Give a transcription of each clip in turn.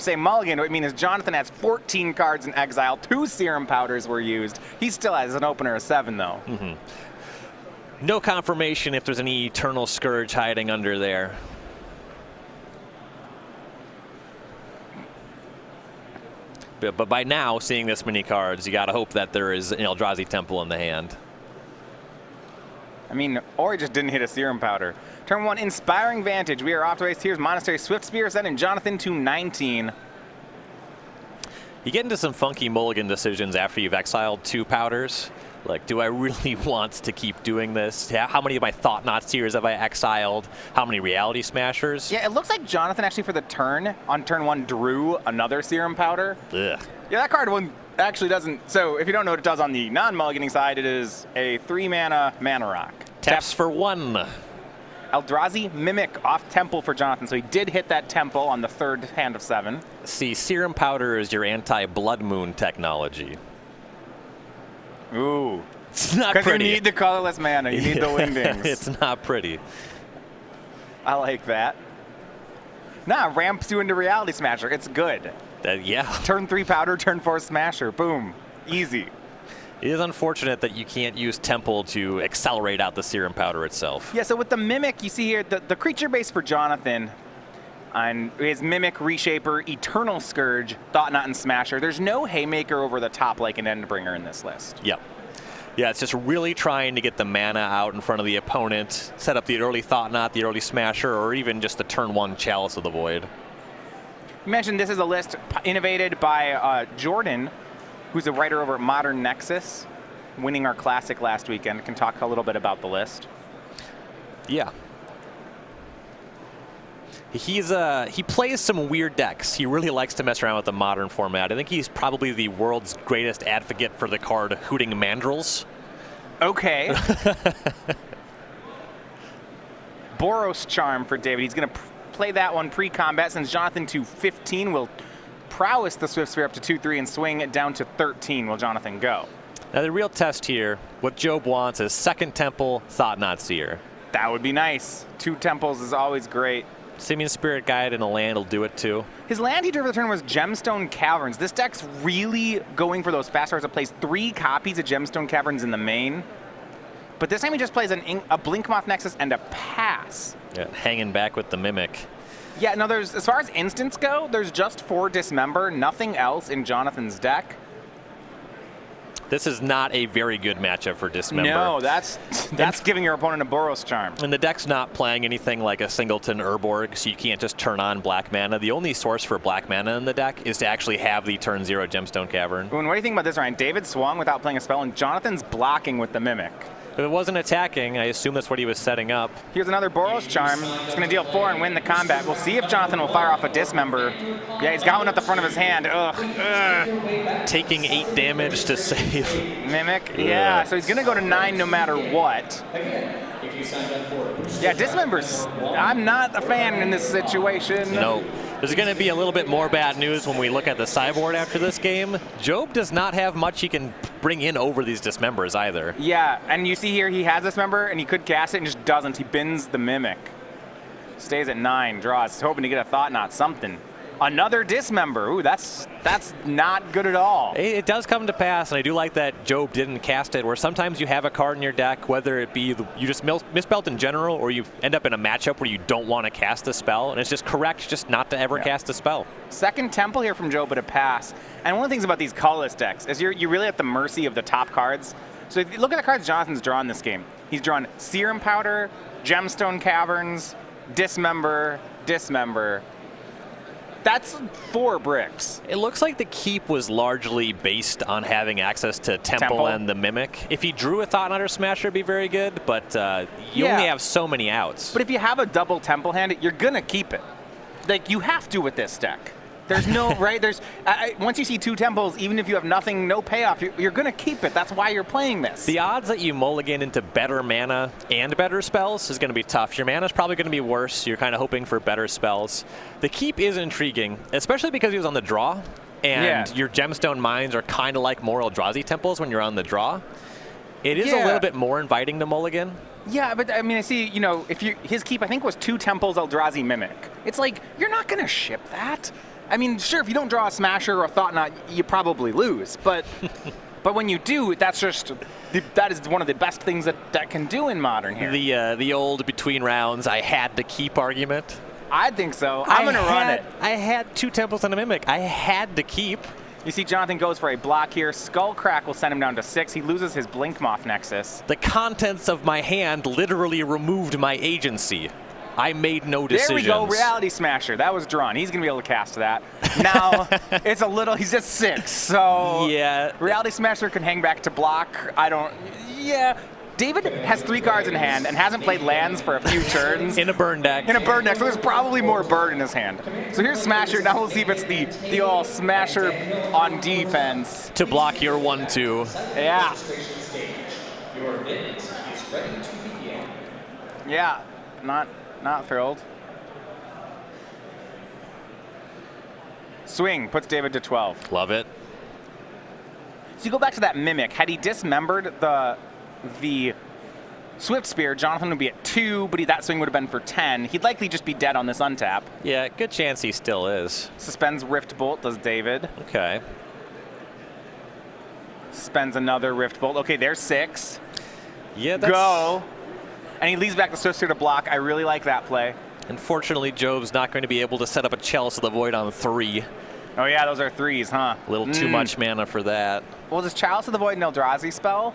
say mulligan, it means Jonathan has 14 cards in exile. 2 Serum Powders were used. He still has an opener of 7, though. No confirmation if there's any Eternal Scourge hiding under there. But by now, seeing this many cards, you got to hope that there is an Eldrazi Temple in the hand. I mean, or he just didn't hit a Serum Powder. Turn 1, Inspiring Vantage. We are off to race. Here's Monastery, Swift Spear, sending Jonathan to 19. You get into some funky mulligan decisions after you've exiled 2 powders. Like, do I really want to keep doing this? How many of my Thought Knot Seers have I exiled? How many Reality Smashers? Yeah, it looks like Jonathan actually for the turn, on turn 1, drew another Serum Powder. Ugh. Yeah, that card one actually doesn't. So if you don't know what it does on the non-mulliganing side, it is a 3-mana Mana Rock. Taps for 1. Eldrazi Mimic off Temple for Jonathan. So he did hit that Temple on the 3rd hand of 7. See, Serum Powder is your anti-Blood Moon technology. Ooh. It's not pretty. Because you need the colorless mana. You need the Wingdings. It's not pretty. I like that. Nah, ramps you into Reality Smasher. It's good. Yeah. Turn 3 Powder, turn 4 Smasher. Boom. Easy. It is unfortunate that you can't use Temple to accelerate out the Serum Powder itself. Yeah, so with the Mimic, you see here, the creature base for Jonathan on his Mimic, Reshaper, Eternal Scourge, Thought Knot, and Smasher. There's no Haymaker over the top like an Endbringer in this list. Yep. Yeah, it's just really trying to get the mana out in front of the opponent, set up the early Thought Knot, the early Smasher, or even just the turn 1 Chalice of the Void. You mentioned this is a list innovated by Jordan, who's a writer over at Modern Nexus, winning our Classic last weekend. Can talk a little bit about the list. Yeah. He plays some weird decks. He really likes to mess around with the Modern format. I think he's probably the world's greatest advocate for the card Hooting Mandrills. Okay. Boros Charm for David. He's going to play that one pre-combat since Jonathan to 15 will prowess the Swift Spear up to 2-3 and swing it down to 13 will Jonathan go. Now the real test here, what Job wants is 2nd Temple, Thought Knot Seer. That would be nice. 2 temples is always great. Simian Spirit Guide and a land will do it too. His land he drew for the turn was Gemstone Caverns. This deck's really going for those fast cards. It plays 3 copies of Gemstone Caverns in the main. But this time he just plays a Blinkmoth Nexus and a pass. Yeah, hanging back with the Mimic. Yeah, no, there's, as far as instants go, there's just 4 Dismember, nothing else in Jonathan's deck. This is not a very good matchup for Dismember. No, that's giving your opponent a Boros Charm. And the deck's not playing anything like a Singleton Urborg, so you can't just turn on black mana. The only source for black mana in the deck is to actually have the turn 0 Gemstone Cavern. What do you think about this, Ryan? David swung without playing a spell, and Jonathan's blocking with the Mimic. If it wasn't attacking, I assume that's what he was setting up. Here's another Boros Charm. It's going to deal 4 and win the combat. We'll see if Jonathan will fire off a Dismember. Yeah, he's got one at the front of his hand. Ugh. Taking 8 damage to save. Mimic? Yeah, so he's going to go to 9 no matter what. Yeah, Dismember's... I'm not a fan in this situation. No. There's going to be a little bit more bad news when we look at the sideboard after this game. Job does not have much he can bring in over these Dismembers either. Yeah, and you see here he has Dismember and he could cast it and just doesn't. He bins the Mimic. Stays at 9, draws, hoping to get a Thought Knot, something. Another Dismember. Ooh, that's not good at all. It does come to pass, and I do like that Job didn't cast it, where sometimes you have a card in your deck, whether it be you just misspelled in general, or you end up in a matchup where you don't want to cast a spell, and it's just correct just not to ever cast a spell. 2nd Temple here from Job, but a pass. And one of the things about these colorless decks is you're really at the mercy of the top cards. So if you look at the cards Jonathan's drawn this game, he's drawn Serum Powder, Gemstone Caverns, Dismember, Dismember. That's 4 bricks. It looks like the keep was largely based on having access to Temple and the Mimic. If he drew a Thought Knot or Smasher, it'd be very good, but you only have so many outs. But if you have a double Temple hand, you're going to keep it. Like, you have to with this deck. There's no, right? There's once you see 2 temples, even if you have nothing, no payoff, you're going to keep it. That's why you're playing this. The odds that you mulligan into better mana and better spells is going to be tough. Your mana's probably going to be worse. You're kind of hoping for better spells. The keep is intriguing, especially because he was on the draw, and your Gemstone Mines are kind of like more Eldrazi temples when you're on the draw. It is a little bit more inviting to mulligan. Yeah, but I mean, I see, if his keep, I think, was 2 temples Eldrazi Mimic. It's like, you're not going to ship that. I mean, sure, if you don't draw a Smasher or a Thought Knot, you probably lose. But but when you do, that is one of the best things that can do in Modern here. The old between rounds, I had to keep argument. I think so. I'm going to run it. I had 2 Temples and a Mimic. I had to keep. You see Jonathan goes for a block here. Skullcrack will send him down to 6. He loses his Blinkmoth Nexus. The contents of my hand literally removed my agency. I made no decisions. There we go, Reality Smasher. That was drawn. He's going to be able to cast that. Now, it's a little, he's at 6, so yeah. Reality Smasher can hang back to block. David has 3 cards in hand and hasn't played lands for a few turns. In a burn deck. So there's probably more burn in his hand. So here's Smasher. Now we'll see if it's the all Smasher on defense. To block your 1/2. Yeah. Yeah, not thrilled. Swing puts David to 12. Love it. So you go back to that Mimic. Had he dismembered the Swift Spear, Jonathan would be at 2, but that swing would have been for 10. He'd likely just be dead on this untap. Yeah, good chance he still is. Suspends Rift Bolt, does David. Okay. Spends another Rift Bolt. Okay, there's 6. Yeah, that's... Go. And he leaves back the Swift Spear to block. I really like that play. Unfortunately, Job's not going to be able to set up a Chalice of the Void on 3. Oh yeah, those are 3s, huh? A little too much mana for that. Well, does Chalice of the Void an Eldrazi spell?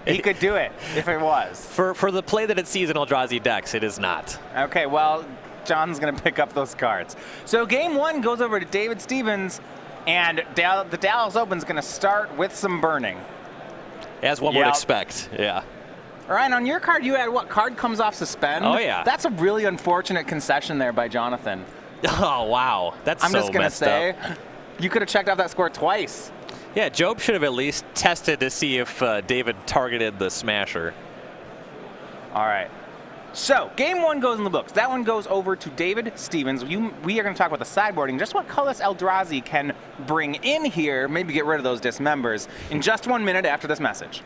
He could do it if it was. For the play that it sees in Eldrazi decks, it is not. Okay, well, John's going to pick up those cards. So game 1 goes over to David Stevens, and the Dallas Open's going to start with some burning. As one would expect, yeah. Ryan, on your card, you had what? Card comes off suspend? Oh, yeah. That's a really unfortunate concession there by Jonathan. Oh, wow. That's I'm so just going to say, you could have checked off that score twice. Yeah, Job should have at least tested to see if David targeted the Smasher. All right. So, game 1 goes in the books. That one goes over to David Stevens. We are going to talk about the sideboarding, just what colorless Eldrazi can bring in here, maybe get rid of those dismembers, in just 1 minute after this message.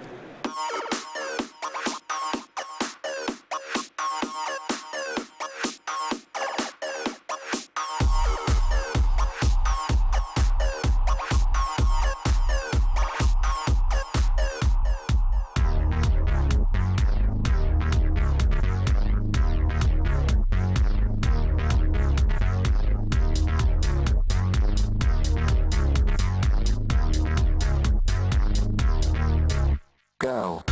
Go.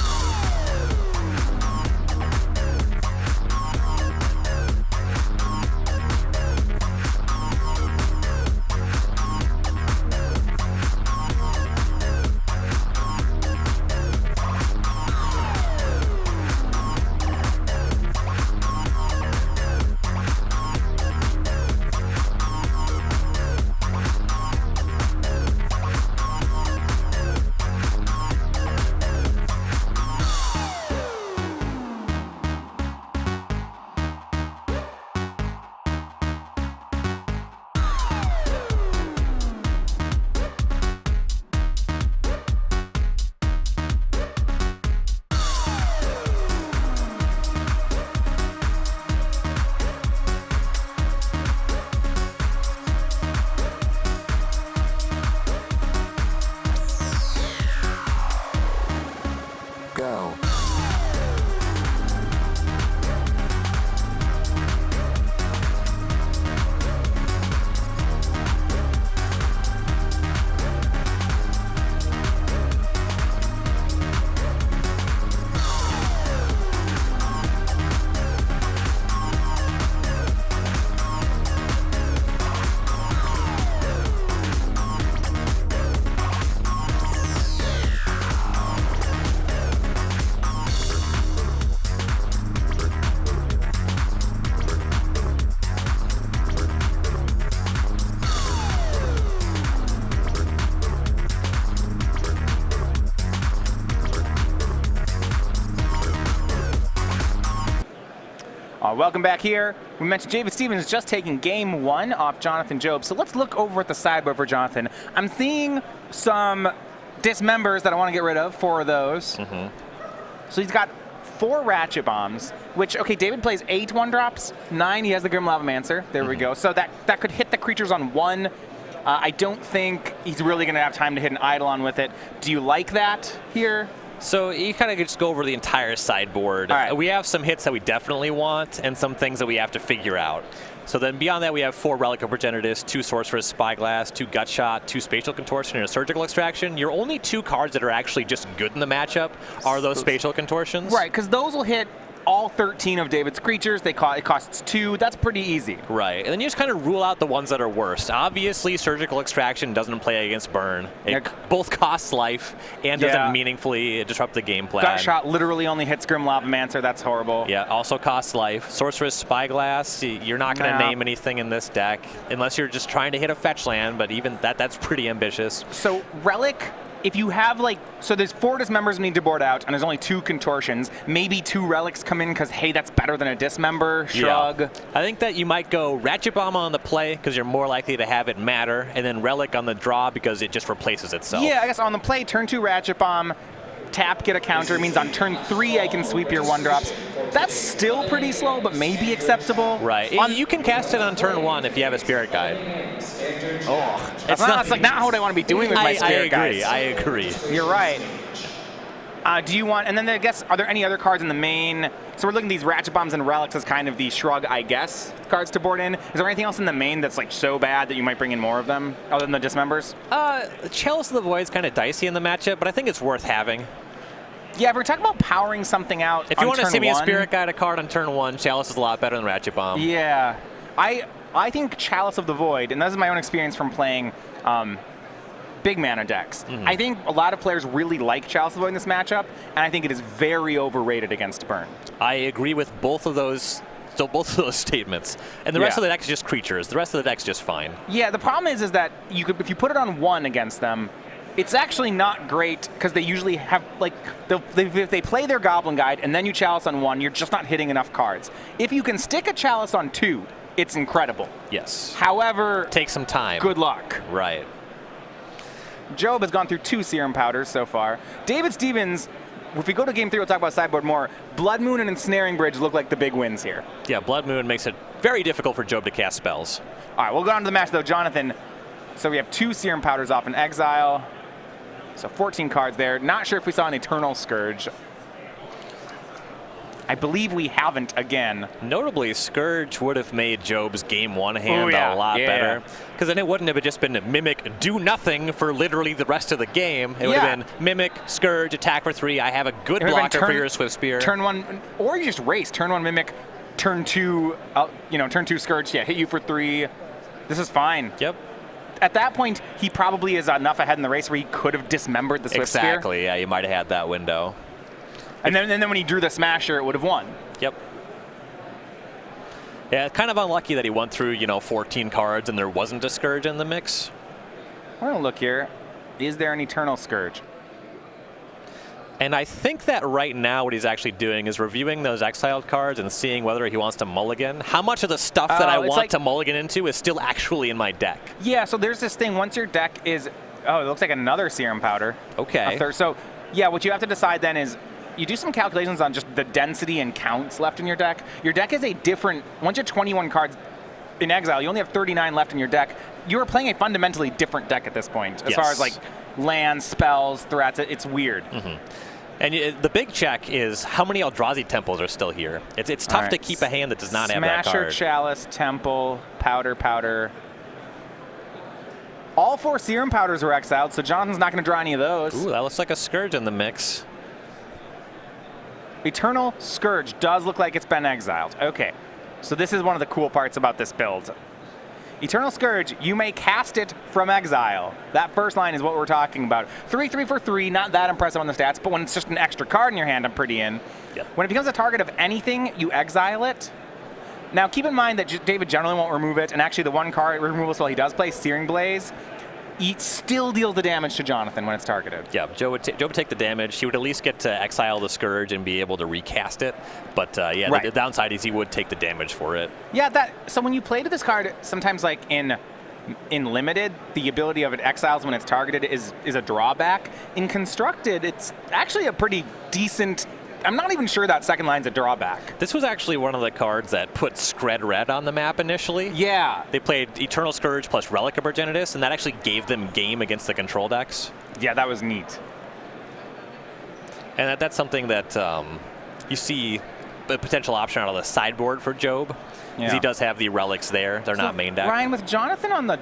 Go. Welcome back here. We mentioned David Stevens just taking game 1 off Jonathan Job. So let's look over at the sideboard for Jonathan. I'm seeing some dismembers that I want to get rid of, 4 of those. So he's got 4 Ratchet Bombs, which, okay, David plays 8 1-drops, 9, he has the Grim Lavamancer. There we go. So that could hit the creatures on 1. I don't think he's really going to have time to hit an Eidolon with it. Do you like that here? So you kind of just go over the entire sideboard. Right. We have some hits that we definitely want and some things that we have to figure out. So then beyond that, we have 4 Relic of Progenitus, 2 Sorceress Spyglass, 2 Gutshot, 2 Spatial Contortion, and a Surgical Extraction. Your only 2 cards that are actually just good in the matchup are those Spatial Contortions. Right, because those will hit all 13 of David's creatures. It costs 2. That's pretty easy. Right, and then you just kind of rule out the ones that are worst. Obviously, Surgical Extraction doesn't play against Burn. It both costs life and doesn't meaningfully disrupt the game plan. Gutshot literally only hits Grim Lavamancer. That's horrible. Yeah, also costs life. Sorceress Spyglass, you're not going to name anything in this deck unless you're just trying to hit a fetch land, but even that's pretty ambitious. So Relic, if you have so there's 4 Dismembers need to board out, and there's only 2 Contortions. Maybe 2 Relics come in because, hey, that's better than a Dismember. Shrug. Yeah. I think that you might go Ratchet Bomb on the play because you're more likely to have it matter, and then Relic on the draw because it just replaces itself. Yeah, I guess on the play, turn 2 Ratchet Bomb, tap, get a counter. It means on turn 3 I can sweep your 1-drops. That's still pretty slow, but maybe acceptable. Right. You can cast it on turn 1 if you have a Spirit Guide. Oh, that's not what I want to be doing with my Spirit Guides. I agree. You're right. Do you want, and then I guess, are there any other cards in the main? So we're looking at these Ratchet Bombs and Relics as kind of the Shrug, I guess, cards to board in. Is there anything else in the main that's so bad that you might bring in more of them, other than the Dismembers? Chalice of the Void's kind of dicey in the matchup, but I think it's worth having. Yeah, if we're talking about powering something out if you want to see me a Spirit Guide a card on turn 1, Chalice is a lot better than Ratchet Bomb. Yeah. I think Chalice of the Void, and this is my own experience from playing big mana decks. I think a lot of players really like Chalice of the Void in this matchup, and I think it is very overrated against Burn. I agree with both of those statements. And the rest of the deck is just creatures. The rest of the deck's just fine. Yeah, the problem is that if you put it on 1 against them, it's actually not great because they usually have, if they play their Goblin Guide and then you Chalice on 1, you're just not hitting enough cards. If you can stick a Chalice on 2, it's incredible. Yes. However, take some time. Good luck. Right. Job has gone through 2 Serum Powders so far. David Stevens, if we go to game 3, we'll talk about sideboard more. Blood Moon and Ensnaring Bridge look like the big wins here. Yeah, Blood Moon makes it very difficult for Job to cast spells. All right, we'll go on to the match though. Jonathan, so we have 2 Serum Powders off in exile. So 14 cards there. Not sure if we saw an Eternal Scourge. I believe we haven't again. Notably, Scourge would have made Job's game 1 hand a lot better. Because then it wouldn't have just been Mimic, do nothing for literally the rest of the game. It would have been Mimic, Scourge, attack for 3. I have a good blocker for your Swift Spear. Turn 1, or you just race. Turn 1 Mimic, turn 2, turn 2 Scourge, hit you for 3. This is fine. Yep. At that point, he probably is enough ahead in the race where he could have dismembered the Swift Spear. Exactly, yeah, you might have had that window. And then when he drew the Smasher, it would have won. Yep. Yeah, kind of unlucky that he went through, 14 cards and there wasn't a Scourge in the mix. We're going to look here. Is there an Eternal Scourge? And I think that right now what he's actually doing is reviewing those exiled cards and seeing whether he wants to mulligan. How much of the stuff that I want to mulligan into is still actually in my deck? Yeah, so there's this thing. Once your deck is... Oh, it looks like another Serum Powder. Okay. So, yeah, what you have to decide then is... You do some calculations on just the density and counts left in your deck. Your deck is a different... Once you're 21 cards in exile, you only have 39 left in your deck. You're playing a fundamentally different deck at this point. As far as, lands, spells, threats. It's weird. And the big check is how many Eldrazi Temples are still here. It's tough to keep a hand that does not have that card. Smasher, Chalice, Temple, Powder. All 4 Serum Powders were exiled, so Jonathan's not going to draw any of those. Ooh, that looks like a Scourge in the mix. Eternal Scourge does look like it's been exiled. Okay, so this is one of the cool parts about this build. Eternal Scourge, you may cast it from exile. That first line is what we're talking about. 3/3 for 3, not that impressive on the stats, but when it's just an extra card in your hand, I'm pretty in. Yep. When it becomes a target of anything, you exile it. Now, keep in mind that David generally won't remove it, and actually the one card removal spell he does play, Searing Blaze, it still deals the damage to Jonathan when it's targeted. Yeah, Joe would take the damage. He would at least get to exile the Scourge and be able to recast it. But the downside is he would take the damage for it. Yeah, so when you play to this card, sometimes in Limited, the ability of it exiles when it's targeted is a drawback. In Constructed, it's actually a pretty decent I'm not even sure that second line's a drawback. This was actually one of the cards that put Scred Red on the map initially. Yeah. They played Eternal Scourge plus Relic of Progenitus, and that actually gave them game against the control decks. Yeah, that was neat. And that's something that you see the potential option out of the sideboard for Job. Because he does have the relics there. They're not main deck. Ryan, with Jonathan on the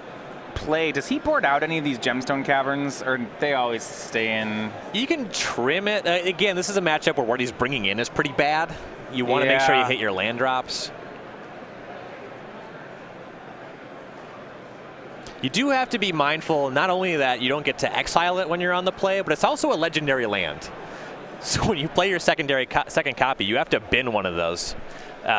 play, does he board out any of these Gemstone Caverns, or they always stay in? You can trim it. Again, this is a matchup where what he's bringing in is pretty bad. You want to make sure you hit your land drops. You do have to be mindful, not only that you don't get to exile it when you're on the play, but it's also a legendary land. So when you play your second copy, you have to bin one of those.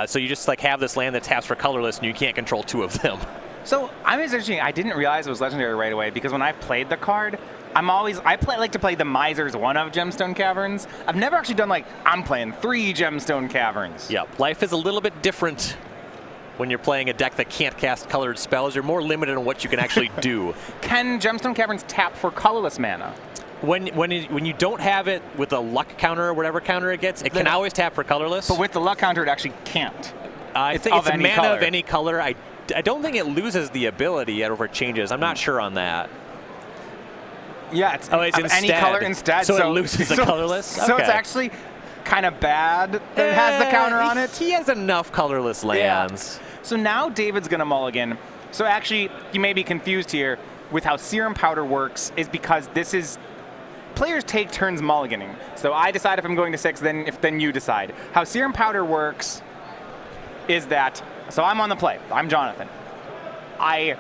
So you just like have this land that taps for colorless, and you can't control 2 of them. So I'm interesting. I didn't realize it was legendary right away, because when I've played the card, I like to play the Miser's one of Gemstone Caverns. I've never actually done like I'm playing 3 Gemstone Caverns. Yep, life is a little bit different when you're playing a deck that can't cast colored spells. You're more limited on what you can actually do. Can Gemstone Caverns tap for colorless mana? When you don't have it with a luck counter or whatever counter it gets, it can always tap for colorless. But with the luck counter, it actually can't. It's a mana of any color. I don't think it loses the ability over changes. I'm not sure on that. Yeah, it's instead. any color instead. So it loses the colorless? So it's actually kind of bad that it has the counter on it. He has enough colorless lands. Yeah. So now David's going to mulligan. So actually, you may be confused here with how Serum Powder works, is because this is... Players take turns mulliganing. So I decide if I'm going to 6, then you decide. How Serum Powder works is that, so I'm on the play. I'm Jonathan. I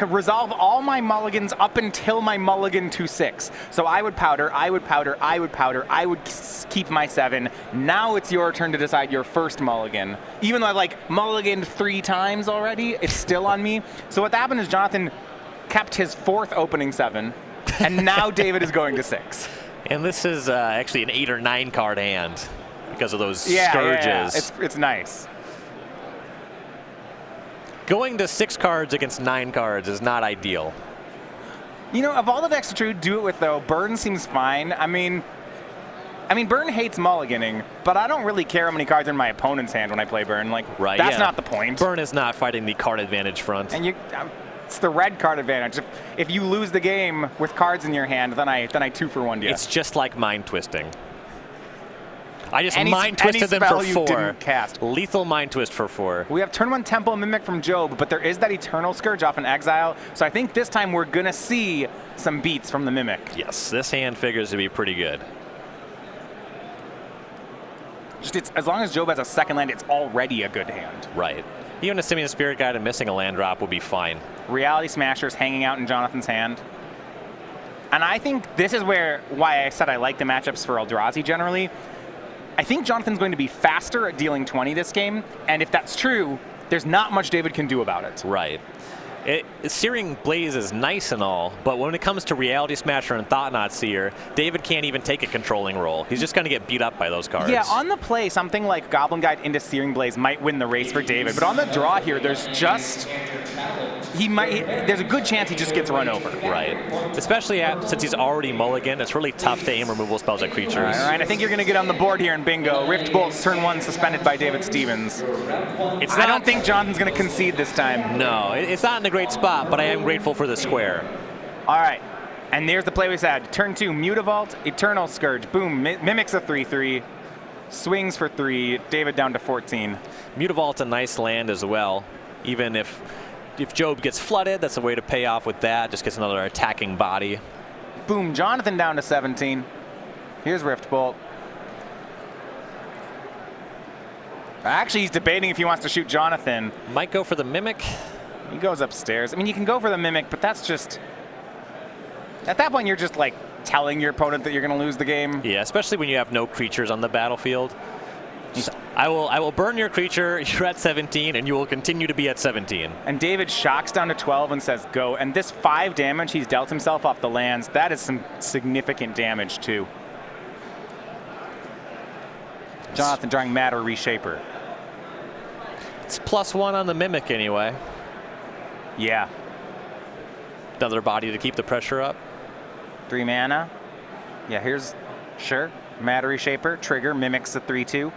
resolve all my mulligans up until my mulligan to 6. So I would powder, I would powder, I would powder, I would keep my 7. Now it's your turn to decide your first mulligan. Even though I've like mulliganed 3 times already, it's still on me. So what happened is Jonathan kept his 4th opening 7. And now David is going to 6. And this is actually an 8 or 9 card hand because of those scourges. Yeah. It's nice. Going to 6 cards against 9 cards is not ideal. You know, of all the decks to true do it with, though, Burn seems fine. I mean, Burn hates mulliganing, but I don't really care how many cards are in my opponent's hand when I play Burn. Like, that's not the point. Burn is not fighting the card advantage front. And it's the red card advantage. If you lose the game with cards in your hand, then I 2-for-1'd you. It's just like mind twisting. I just mind twisted them for 4. Didn't cast. Lethal mind twist for 4. We have turn 1 Temple Mimic from Job, but there is that Eternal Scourge off an exile. So I think this time we're gonna see some beats from the Mimic. Yes, this hand figures to be pretty good. As long as Job has a second land, it's already a good hand. Right. Even a Simian Spirit Guide and missing a land drop would be fine. Reality Smashers hanging out in Jonathan's hand. And I think this is why I said I like the matchups for Eldrazi generally. I think Jonathan's going to be faster at dealing 20 this game, and if that's true, there's not much David can do about it. Right. Searing Blaze is nice and all, but when it comes to Reality Smasher and Thought-Knot Seer, David can't even take a controlling role. He's just going to get beat up by those cards. Yeah, on the play, something like Goblin Guide into Searing Blaze might win the race for David, but on the draw here, there's just... there's a good chance he just gets run over. Right. Especially since he's already mulligan, it's really tough to aim removal spells at creatures. All right, I think you're going to get on the board here in bingo. Rift Bolt's turn 1 suspended by David Stevens. I don't think Jonathan's going to concede this time. No, it's not in a great spot, but I am grateful for the square. All right, and there's the play we said. Turn 2, Mutavault, Eternal Scourge. Boom, Mimics a 3/3. Swings for 3. David down to 14. Mutavault's a nice land as well. Even if Job gets flooded, that's a way to pay off with that. Just gets another attacking body. Boom, Jonathan down to 17. Here's Rift Bolt. Actually, he's debating if he wants to shoot Jonathan. Might go for the Mimic. He goes upstairs. I mean, you can go for the Mimic, but that's just... At that point, you're just, like, telling your opponent that you're going to lose the game. Yeah, especially when you have no creatures on the battlefield. I will burn your creature, you're at 17, and you will continue to be at 17. And David shocks down to 12 and says go. And this 5 damage he's dealt himself off the lands, that is some significant damage, too. Jonathan drawing Matter Reshaper. It's +1 on the Mimic anyway. Yeah. Another body to keep the pressure up. 3 mana. Yeah, here's... Sure. Matter Reshaper, trigger, mimics the 3-2.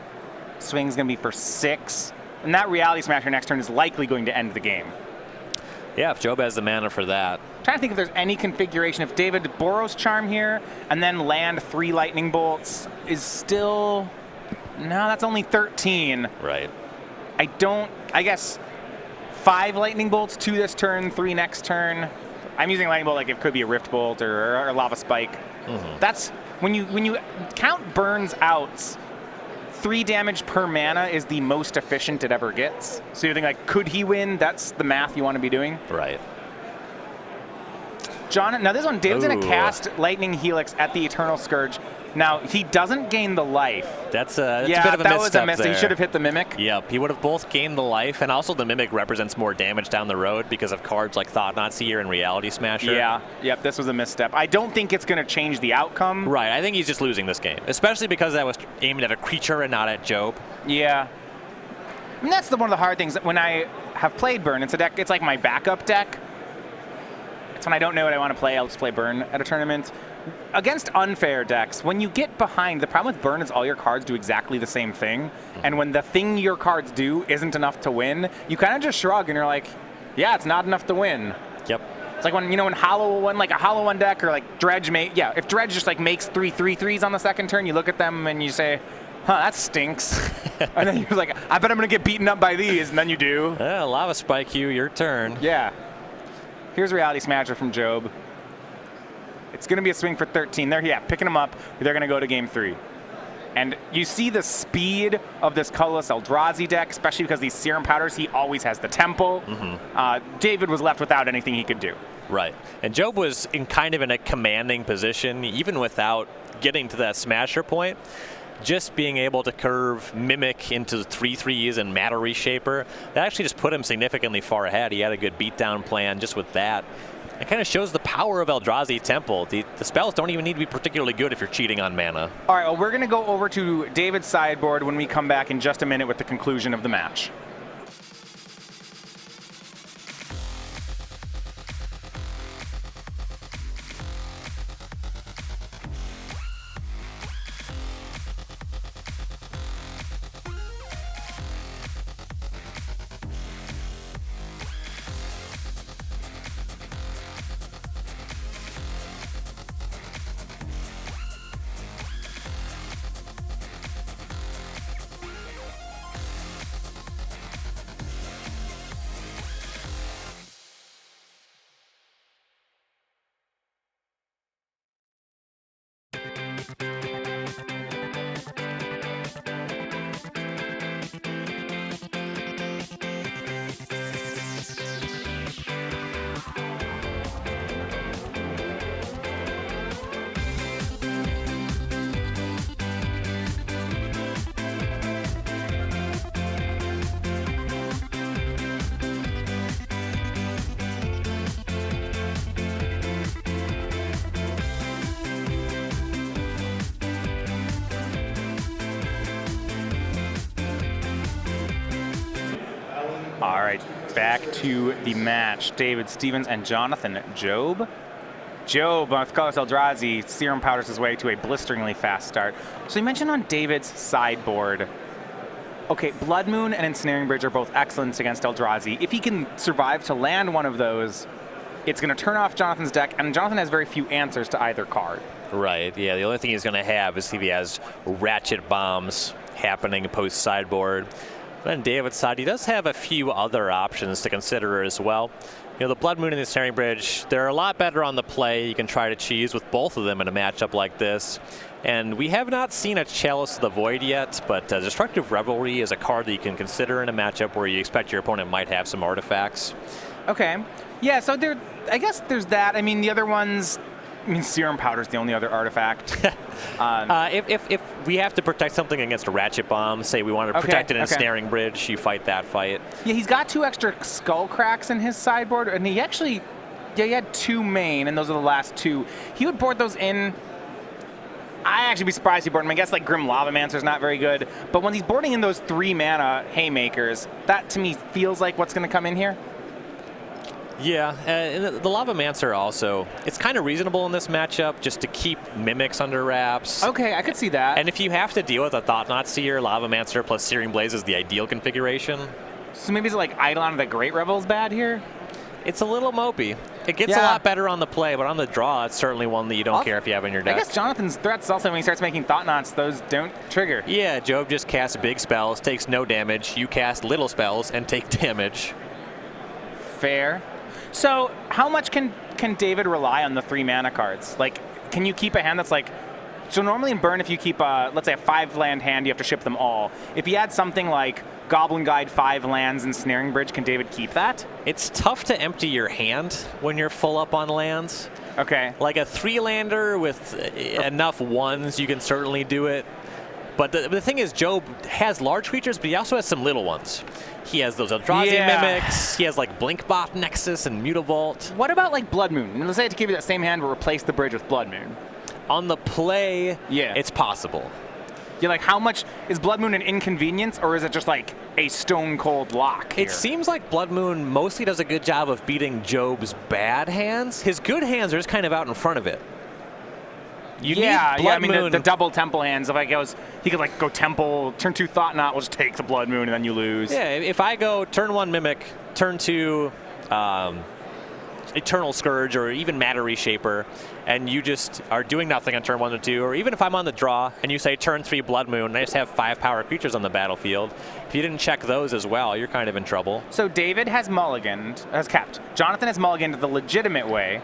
Swing's going to be for 6. And that Reality Smasher next turn is likely going to end the game. Yeah, if Job has the mana for that. I'm trying to think if there's any configuration. If David Boros Charm here and then land 3 Lightning Bolts is still... No, that's only 13. Right. I guess 5 Lightning Bolts, 2 this turn, 3 next turn. I'm using Lightning Bolt like it could be a Rift Bolt or a Lava Spike. That's when you count burns outs, 3 damage per mana is the most efficient it ever gets. So you think like, could he win? That's the math you want to be doing. Right. John, now this one, David's going to cast Lightning Helix at the Eternal Scourge. Now, he doesn't gain the life. That's a bit of a misstep was a miss. there. He should have hit the Mimic. Yep, he would have both gained the life, and also the Mimic represents more damage down the road because of cards like Thought-Knot Seer and Reality Smasher. Yeah, yep, this was a misstep. I don't think it's going to change the outcome. Right, I think he's just losing this game, especially because that was aimed at a creature and not at Job. Yeah. I mean, that's one of the hard things. When I have played Burn, it's a deck. It's like my backup deck. It's when I don't know what I want to play, I'll just play Burn at a tournament. Against unfair decks, when you get behind, the problem with Burn is all your cards do exactly the same thing. And when the thing your cards do isn't enough to win, you kind of just shrug and you're like, yeah, it's not enough to win. Yep. It's like when, when Hollow One, like a Hollow One deck or like Dredge, if Dredge just like makes 3 3/3s on the second turn, you look at them and you say, huh, that stinks. And then you're like, I bet I'm going to get beaten up by these, and then you do. Lava Spike you, your turn. Yeah. Here's Reality Smasher from Job. It's going to be a swing for 13. They're picking him up. They're going to go to game 3. And you see the speed of this colorless Eldrazi deck, especially because these Serum Powders, he always has the Temple. David was left without anything he could do. Right. And Job was in a commanding position, even without getting to that Smasher point. Just being able to curve Mimic into 3/3s and Matter Reshaper, that actually just put him significantly far ahead. He had a good beatdown plan just with that. It kind of shows the power of Eldrazi Temple. The spells don't even need to be particularly good if you're cheating on mana. All right, well, we're going to go over to David's sideboard when we come back in just a minute with the conclusion of the match. All right, back to the match. David Stevens and Jonathan Job. Job, with colorless Eldrazi, Serum Powders his way to a blisteringly fast start. So you mentioned on David's sideboard, okay, Blood Moon and Ensnaring Bridge are both excellent against Eldrazi. If he can survive to land one of those, it's going to turn off Jonathan's deck, and Jonathan has very few answers to either card. Right, yeah, the only thing he's going to have is if he has Ratchet Bombs happening post-sideboard. But on David's side, he does have a few other options to consider as well. The Blood Moon and the Ensnaring Bridge, they're a lot better on the play. You can try to cheese with both of them in a matchup like this. And we have not seen a Chalice of the Void yet, but Destructive Revelry is a card that you can consider in a matchup where you expect your opponent might have some artifacts. Okay. Yeah, so I guess there's that. I mean, the other ones, Serum Powder's the only other artifact. If we have to protect something against a Ratchet Bomb, say we want to protect an Ensnaring Bridge, you fight that fight. Yeah, he's got 2 extra Skull Cracks in his sideboard, and he actually, he had 2 main, and those are the last 2. He would board those in. I'd actually be surprised he boarded them. I guess like Grim Lavamancer's not very good, but when he's boarding in those 3 mana Haymakers, that to me feels like what's going to come in here. Yeah, and the Lavamancer also, it's kind of reasonable in this matchup just to keep Mimics under wraps. Okay, I could see that. And if you have to deal with a Thought-Knot Seer, Lavamancer plus Searing Blaze is the ideal configuration. So maybe it's like Eidolon the Great Revel's bad here? It's a little mopey. It gets a lot better on the play, but on the draw, it's certainly one that you don't care if you have in your deck. I guess Jonathan's threats also, when he starts making Thought Knots, those don't trigger. Yeah, Job just casts big spells, takes no damage. You cast little spells and take damage. Fair. So how much can David rely on the 3 mana cards? Like, can you keep a hand that's like, so normally in Burn, if you keep, let's say a 5-land hand, you have to ship them all. If you add something like Goblin Guide, 5 lands, and Snaring Bridge, can David keep that? It's tough to empty your hand when you're full up on lands. Okay. Like a 3-lander with enough 1s, you can certainly do it. But the thing is, Job has large creatures, but he also has some little ones. He has those Eldrazi Mimics. He has like Blinkbot Nexus and Mutavault. What about like Blood Moon? Let's say I had to give you that same hand, but replace the bridge with Blood Moon. On the play, it's possible. Yeah, like how much is Blood Moon an inconvenience, or is it just like a stone cold lock here? It seems like Blood Moon mostly does a good job of beating Job's bad hands. His good hands are just kind of out in front of it. I mean the double temple hands. If I goes, he could like go temple, turn 2 Thought Knot, will just take the Blood Moon, and then you lose. Yeah, if I go turn 1 Mimic, turn 2 Eternal Scourge, or even Matter Reshaper, and you just are doing nothing on turn 1 or 2, or even if I'm on the draw and you say turn 3 Blood Moon, and I just have 5 power creatures on the battlefield, if you didn't check those as well, you're kind of in trouble. So David has capped. Jonathan has mulliganed the legitimate way.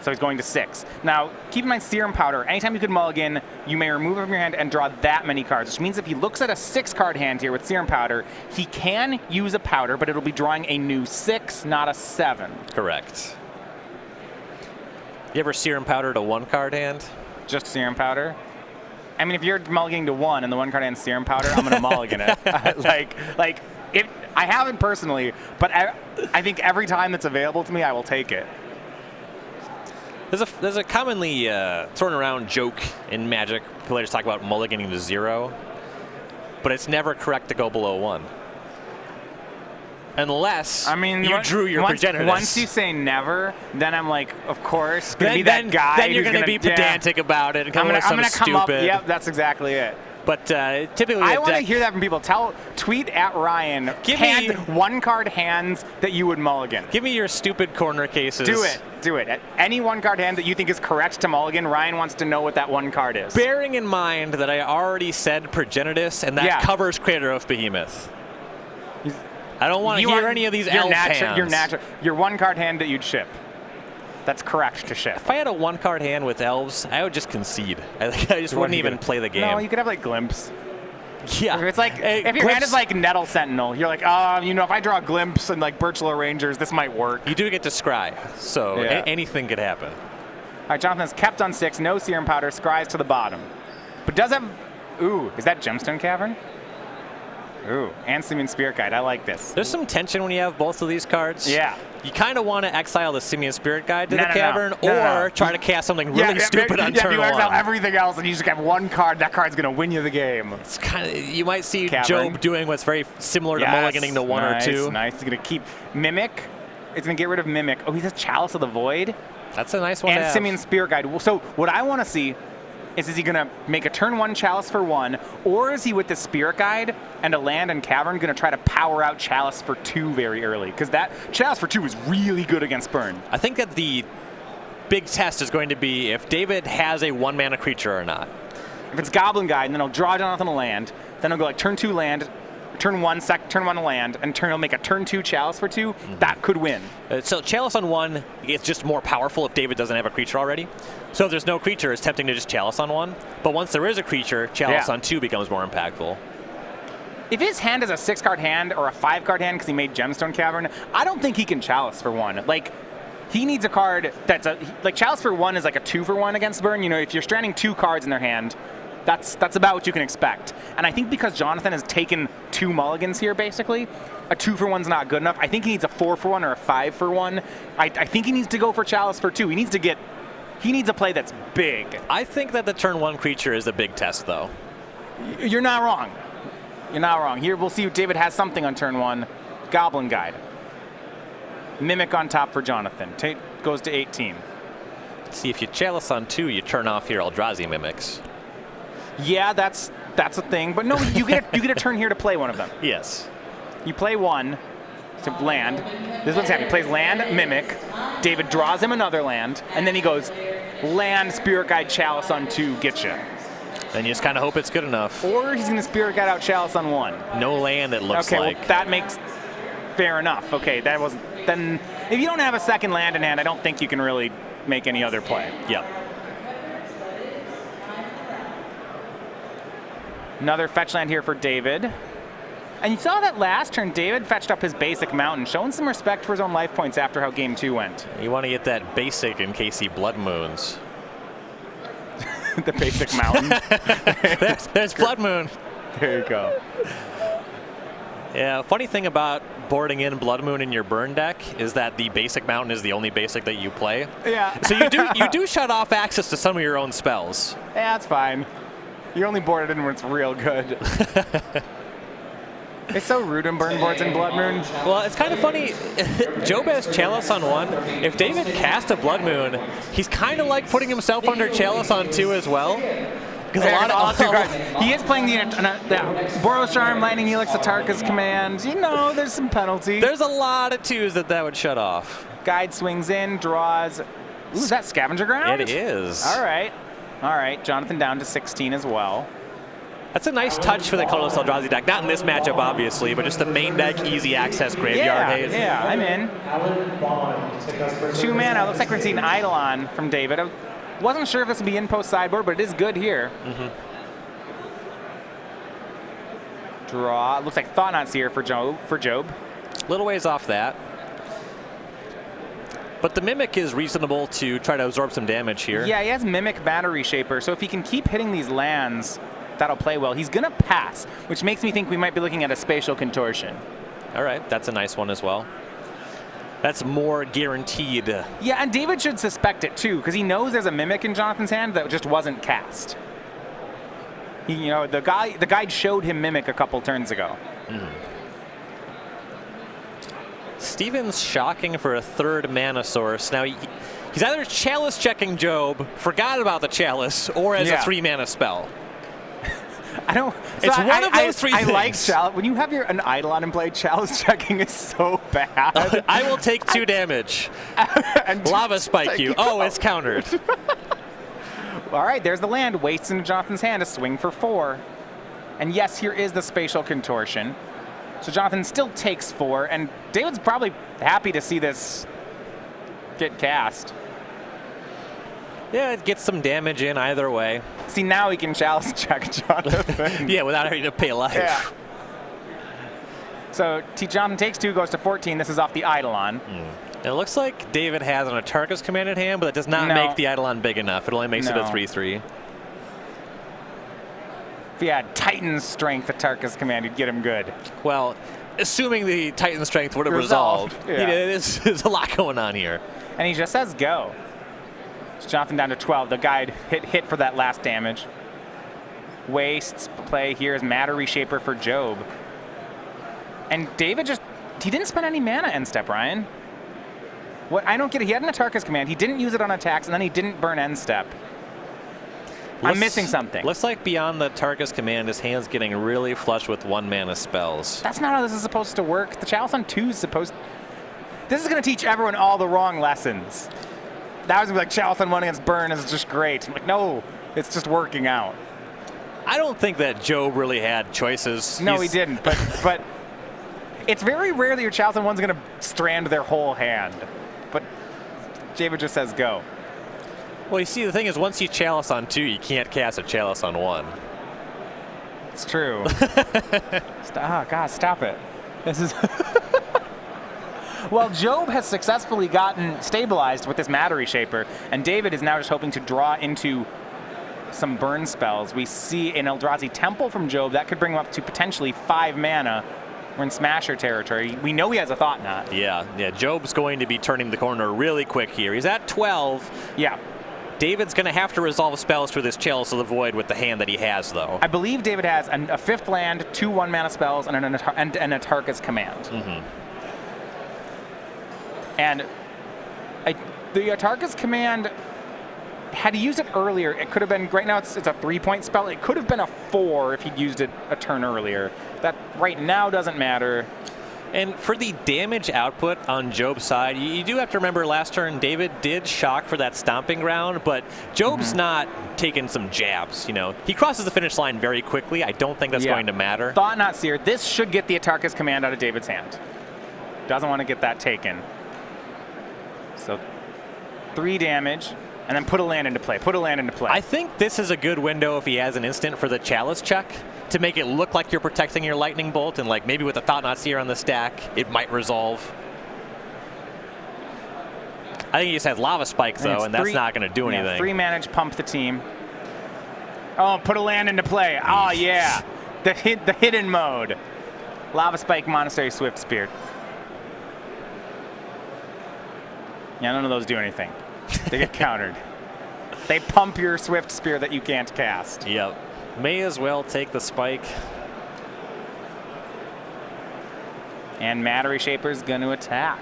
So he's going to 6. Now, keep in mind Serum Powder. Anytime you could mulligan, you may remove it from your hand and draw that many cards, which means if he looks at a 6-card hand here with Serum Powder, he can use a powder, but it'll be drawing a new 6, not a 7. Correct. You ever Serum Powdered a 1-card hand? Just Serum Powder? I mean, if you're mulliganing to 1 and the 1-card hand's Serum Powder, I'm going to mulligan it. I haven't personally, but I think every time that's available to me, I will take it. There's a commonly thrown around joke in Magic. Players talk about mulliganing to 0, but it's never correct to go below 1. Unless you drew your Progenitus. Once you say never, then I'm like, of course, gonna be then, that guy. Then you're going to be pedantic about it and come up with something stupid. Come up, yep, that's exactly it. But typically, I want to hear that from people. Tweet at Ryan. Give me 1-card hands that you would mulligan. Give me your stupid corner cases. Do it. At any 1-card hand that you think is correct to mulligan, Ryan wants to know what that 1 card is. Bearing in mind that I already said Progenitus, and that covers Crater of Behemoth. I don't want to hear any of these elf hands. Your 1-card hand that you'd ship. That's correct to ship. If I had a 1-card hand with elves, I would just concede. I just wouldn't even play the game. No, you could have like Glimpse. Yeah. It's like, if your hand is like Nettle Sentinel, you're like, if I draw a Glimpse and like Birchlow Rangers, this might work. You do get to scry, so anything could happen. All right, Jonathan's kept on 6, no Serum Powder, scries to the bottom. But does have, is that Gemstone Cavern? And Simian Spirit Guide. I like this. There's some tension when you have both of these cards. Yeah. You kind of want to exile the Simian Spirit Guide to the cavern, or try to cast something really stupid on turn 1. You exile everything else, and you just have 1 card. That card's going to win you the game. It's kind of, you might see Job doing what's very similar to mulliganing to 1 or 2. Nice. He's going to keep Mimic. It's going to get rid of Mimic. Oh, he has Chalice of the Void. That's a nice one. And Simian Spirit Guide. So what I want to see is he going to make a turn 1 Chalice for 1, or is he with the Spirit Guide and a land and cavern going to try to power out Chalice for 2 very early? Because that Chalice for 2 is really good against Burn. I think that the big test is going to be if David has a 1-mana creature or not. If it's Goblin Guide, and then he'll draw Jonathan a land, then he'll go like turn 2 land, turn 1 a land, and he'll make a turn 2 Chalice for 2. That could win. So Chalice on 1 is just more powerful if David doesn't have a creature already. So if there's no creature, it's tempting to just Chalice on 1. But once there is a creature, Chalice on 2 becomes more impactful. If his hand is a 6-card hand or a 5-card hand because he made Gemstone Cavern, I don't think he can Chalice for 1. Like, he needs a card that's like Chalice for 1 is like a 2-for-1 against Burn. If you're stranding 2 cards in their hand, that's about what you can expect. And I think because Jonathan has taken 2 mulligans here, basically, a 2-for-1's not good enough. I think he needs a 4-for-1 or a 5-for-1. I think he needs to go for Chalice for 2. He needs a play that's big. I think that the turn 1 creature is a big test, though. You're not wrong. Here, we'll see if David has something on turn 1. Goblin Guide. Mimic on top for Jonathan. Goes to 18. See, if you Chalice on 2, you turn off your Eldrazi Mimics. Yeah, that's a thing. But no, you get a turn here to play one of them. Yes. You play one to land. This is what's happening. He plays land, Mimic. David draws him another land, and then he goes land, Spirit Guide, Chalice on 2, get you. Then you just kind of hope it's good enough. Or he's going to Spirit Guide out Chalice on 1. No land, it looks okay, like. Well, that makes fair enough. Okay, that wasn't. Then if you don't have a second land in hand, I don't think you can really make any other play. Yep. Another fetch land here for David. And you saw that last turn, David fetched up his basic mountain, showing some respect for his own life points after how game 2 went. You want to get that basic in case he blood moons. The basic mountain. there's Blood Moon. There you go. Yeah, funny thing about boarding in Blood Moon in your burn deck is that the basic mountain is the only basic that you play. Yeah. So you do shut off access to some of your own spells. Yeah, that's fine. You only board it in when it's real good. It's so rude in burn boards in Blood Moon. Well, it's kind of funny. Job has Chalice on 1. If David cast a Blood Moon, he's kind of like putting himself under Chalice on 2 as well. Because he is playing the Boros Charm, Lightning Helix, Atarka's Command. You know, there's some penalty. There's a lot of 2s that would shut off. Guide swings in, draws. Ooh, is that Scavenger Ground? It is. All right. Jonathan down to 16 as well. That's a nice touch for the colorless Eldrazi deck. Not in this matchup, obviously, but just the main deck, easy access graveyard haze. Yeah, I'm in. 2 mana. Looks like we're seeing Eidolon from David. I wasn't sure if this would be in post sideboard, but it is good here. Draw. Looks like Thought-Knot Seer for Job. Little ways off that. But the Mimic is reasonable to try to absorb some damage here. Yeah, he has Mimic Battery Shaper, so if he can keep hitting these lands, that'll play well. He's going to pass, which makes me think we might be looking at a Spatial Contortion. All right, that's a nice one as well. That's more guaranteed. Yeah, and David should suspect it too, because he knows there's a Mimic in Jonathan's hand that just wasn't cast. The guide showed him Mimic a couple turns ago. Steven's shocking for a 3rd mana source. Now, he's either Chalice checking Job, forgot about the Chalice, or as a 3 mana spell. It's one of those 3 things. I like Chalice. When you have an Eidolon in play, Chalice checking is so bad. I will take 2 damage. And Lava Spike you. Oh, it's countered. All right, there's the land. Wastes into Jonathan's hand a swing for 4. And yes, here is the Spatial Contortion. So Jonathan still takes 4, and David's probably happy to see this get cast. Yeah, it gets some damage in either way. See, now he can Chalice check Jonathan. Yeah, without having to pay life. Yeah. So Jonathan takes 2, goes to 14. This is off the Eidolon. It looks like David has an Atarka's Command in hand, but it does not make the Eidolon big enough. It only makes it a 3/3. If he had Titan Strength, Atarka's Command, you'd get him good. Well, assuming the Titan Strength would have resolved. Yeah. There's a lot going on here. And he just says go. So Jonathan down to 12. The guide hit for that last damage. Wastes play here is Matter Reshaper for Job. And David he didn't spend any mana end step, Ryan. What I don't get it. He had an Atarka's Command. He didn't use it on attacks, and then he didn't burn end step. I'm missing something. Looks like beyond the Atarka's Command, his hand's getting really flush with 1 mana spells. That's not how this is supposed to work. The Chalice on 2 is supposed. This is going to teach everyone all the wrong lessons. That was going to be like Chalice on 1 against burn is just great. I'm like, no, it's just working out. I don't think that Job really had choices. No, he didn't. But it's very rare that your Chalice on 1 is going to strand their whole hand. But David just says go. Well, you see, the thing is, once you Chalice on 2, you can't cast a Chalice on 1. It's true. God, stop it. This is. Well, Job has successfully gotten stabilized with this Matter Reshaper, and David is now just hoping to draw into some burn spells. We see an Eldrazi Temple from Job. That could bring him up to potentially 5 mana. We're in Smasher territory. We know he has a Thought-Knot. Yeah. Job's going to be turning the corner really quick here. He's at 12. Yeah. David's going to have to resolve spells for this Chalice of the Void with the hand that he has, though. I believe David has a 5th land, 2 1-mana spells, and an Atarka's Command. And the Atarka's Command, had he used it earlier, it could have been, right now it's a 3-point spell. It could have been a 4 if he'd used it a turn earlier. That right now doesn't matter. And for the damage output on Job's side, you do have to remember last turn David did shock for that stomping ground, but Job's not taking some jabs, you know. He crosses the finish line very quickly. I don't think that's going to matter. Thought Not Seer. This should get the Atarka's Command out of David's hand. Doesn't want to get that taken. So 3 damage, and then put a land into play. Put a land into play. I think this is a good window if he has an instant for the Chalice check to make it look like you're protecting your Lightning Bolt, and like maybe with the Thought Not Seer on the stack, it might resolve. I think he just has Lava Spike though, and that's not going to do anything. 3 manage, pump the team. Oh, put a land into play. Oh yeah, the hidden mode. Lava Spike, Monastery Swift Spear. Yeah, none of those do anything. They get countered. They pump your Swift Spear that you can't cast. Yep. May as well take the spike. And Matter Reshaper's going to attack.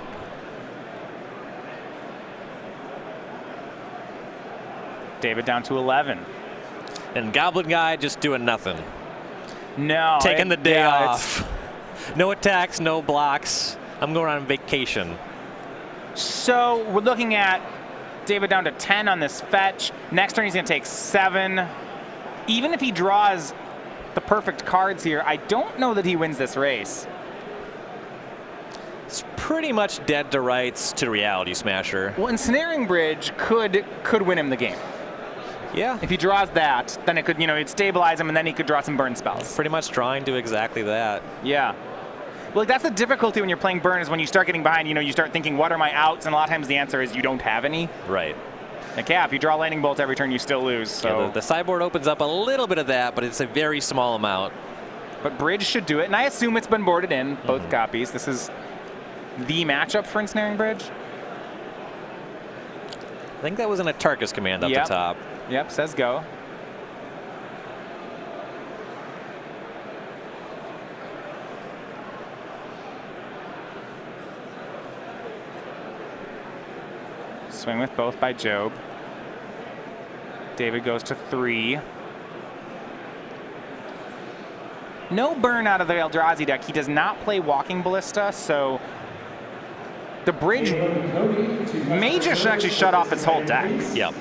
David down to 11. And Goblin Guy just doing nothing. No. Taking the day off. No attacks, no blocks. I'm going on vacation. So we're looking at David down to 10 on this fetch. Next turn he's going to take 7. Even if he draws the perfect cards here, I don't know that he wins this race. It's pretty much dead to rights to Reality Smasher. Well, Ensnaring Bridge could win him the game. Yeah. If he draws that, then it could, you know, it'd stabilize him, and then he could draw some burn spells. Pretty much trying to exactly that. Yeah. Well, that's the difficulty when you're playing burn, is when you start getting behind, you know, you start thinking, what are my outs? And a lot of times the answer is you don't have any. Right. Like, yeah, if you draw Lightning Bolt every turn, you still lose. So yeah, the sideboard opens up a little bit of that, but it's a very small amount. But Bridge should do it, and I assume it's been boarded in, both copies. This is the matchup for Ensnaring Bridge. I think that was an Atarka's Command up the top. Yep, says go. Swing with both by Job. David goes to 3. No burn out of the Eldrazi deck. He does not play Walking Ballista, so the Bridge may just actually shut off his whole deck. Yep.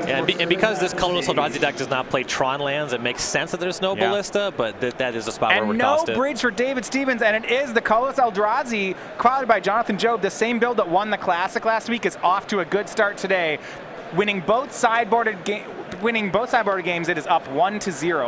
And because this colorless Eldrazi deck does not play Tron lands, it makes sense that there's no Ballista, but that is a spot where we're costed. And no Bridge for David Stevens, and it is the colorless Eldrazi, qualified by Jonathan Job. The same build that won the Classic last week is off to a good start today. Winning both sideboarded games, it is up 1-0.